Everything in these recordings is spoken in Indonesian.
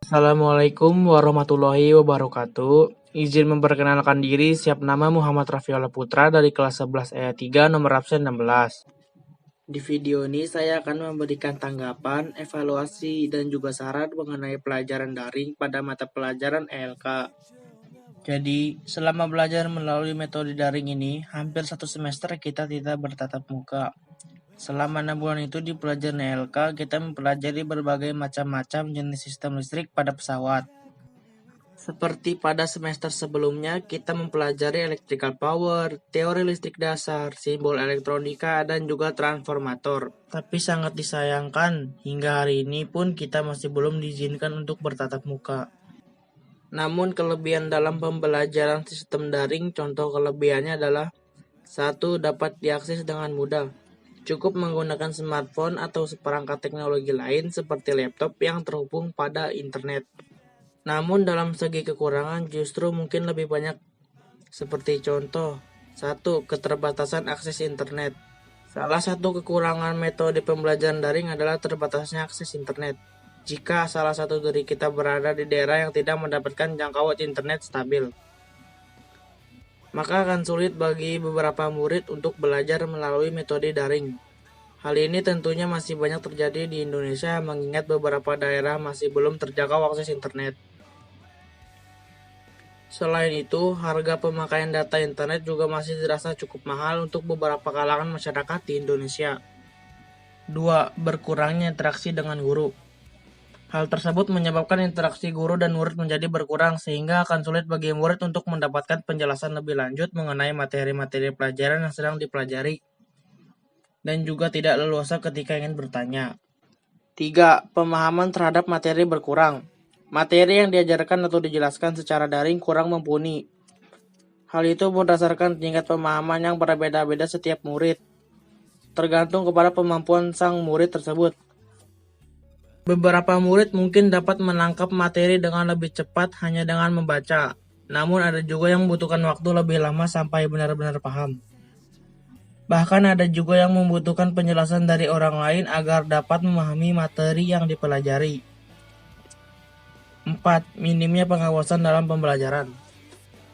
Assalamualaikum warahmatullahi wabarakatuh. Izin memperkenalkan diri, siap nama Muhammad Raffiullah Putra dari kelas 11 ayat 3 nomor absen 16. Di video ini saya akan memberikan tanggapan, evaluasi, dan juga saran mengenai pelajaran daring pada mata pelajaran ELK. Jadi, selama belajar melalui metode daring ini, hampir satu semester kita tidak bertatap muka. Selama 6 bulan itu di pelajaran ELK, kita mempelajari berbagai macam-macam jenis sistem listrik pada pesawat. Seperti pada semester sebelumnya, kita mempelajari electrical power, teori listrik dasar, simbol elektronika, dan juga transformator. Tapi sangat disayangkan, hingga hari ini pun kita masih belum diizinkan untuk bertatap muka. Namun kelebihan dalam pembelajaran sistem daring, contoh kelebihannya adalah 1. Dapat diakses dengan mudah. Cukup menggunakan smartphone atau seperangkat teknologi lain seperti laptop yang terhubung pada internet. Namun dalam segi kekurangan justru mungkin lebih banyak. Seperti contoh, 1. Keterbatasan akses internet. Salah satu kekurangan metode pembelajaran daring adalah terbatasnya akses internet. Jika salah satu dari kita berada di daerah yang tidak mendapatkan jangkauan internet stabil, maka akan sulit bagi beberapa murid untuk belajar melalui metode daring. Hal ini tentunya masih banyak terjadi di Indonesia mengingat beberapa daerah masih belum terjangkau akses internet. Selain itu, harga pemakaian data internet juga masih dirasa cukup mahal untuk beberapa kalangan masyarakat di Indonesia. 2. Berkurangnya interaksi dengan guru. Hal tersebut menyebabkan interaksi guru dan murid menjadi berkurang sehingga akan sulit bagi murid untuk mendapatkan penjelasan lebih lanjut mengenai materi-materi pelajaran yang sedang dipelajari dan juga tidak leluasa ketika ingin bertanya. 3. Pemahaman terhadap materi berkurang. Materi yang diajarkan atau dijelaskan secara daring kurang mumpuni. Hal itu berdasarkan tingkat pemahaman yang berbeda-beda setiap murid, tergantung kepada kemampuan sang murid tersebut. Beberapa murid mungkin dapat menangkap materi dengan lebih cepat hanya dengan membaca, namun ada juga yang membutuhkan waktu lebih lama sampai benar-benar paham. Bahkan ada juga yang membutuhkan penjelasan dari orang lain agar dapat memahami materi yang dipelajari. 4. Minimnya pengawasan dalam pembelajaran.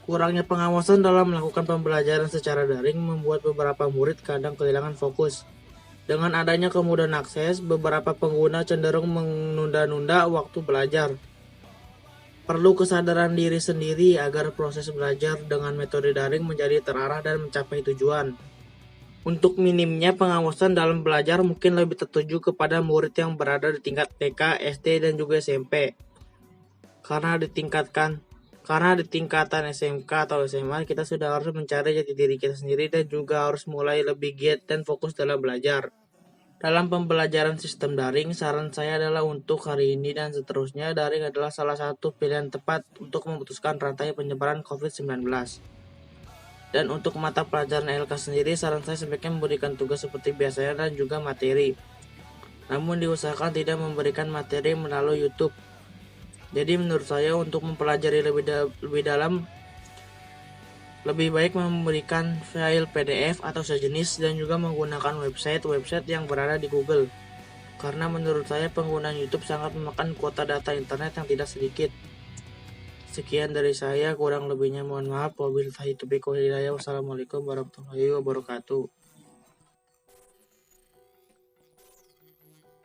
Kurangnya pengawasan dalam melakukan pembelajaran secara daring membuat beberapa murid kadang kehilangan fokus. Dengan adanya kemudahan akses, beberapa pengguna cenderung menunda-nunda waktu belajar. Perlu kesadaran diri sendiri agar proses belajar dengan metode daring menjadi terarah dan mencapai tujuan. Untuk minimnya pengawasan dalam belajar mungkin lebih tertuju kepada murid yang berada di tingkat TK, SD, dan juga SMP. Karena di tingkatan SMK atau SMA, kita sudah harus mencari jati diri kita sendiri dan juga harus mulai lebih giat dan fokus dalam belajar. Dalam pembelajaran sistem daring, saran saya adalah untuk hari ini dan seterusnya, daring adalah salah satu pilihan tepat untuk memutuskan rantai penyebaran COVID-19. Dan untuk mata pelajaran ELK sendiri, saran saya sebaiknya memberikan tugas seperti biasanya dan juga materi. Namun diusahakan tidak memberikan materi melalui YouTube. Jadi menurut saya untuk mempelajari lebih dalam, lebih baik memberikan file PDF atau sejenis dan juga menggunakan website yang berada di Google. Karena menurut saya penggunaan YouTube sangat memakan kuota data internet yang tidak sedikit. Sekian dari saya, kurang lebihnya mohon maaf. Wabillahi taufiq wal hidayah. Wassalamualaikum warahmatullahi wabarakatuh.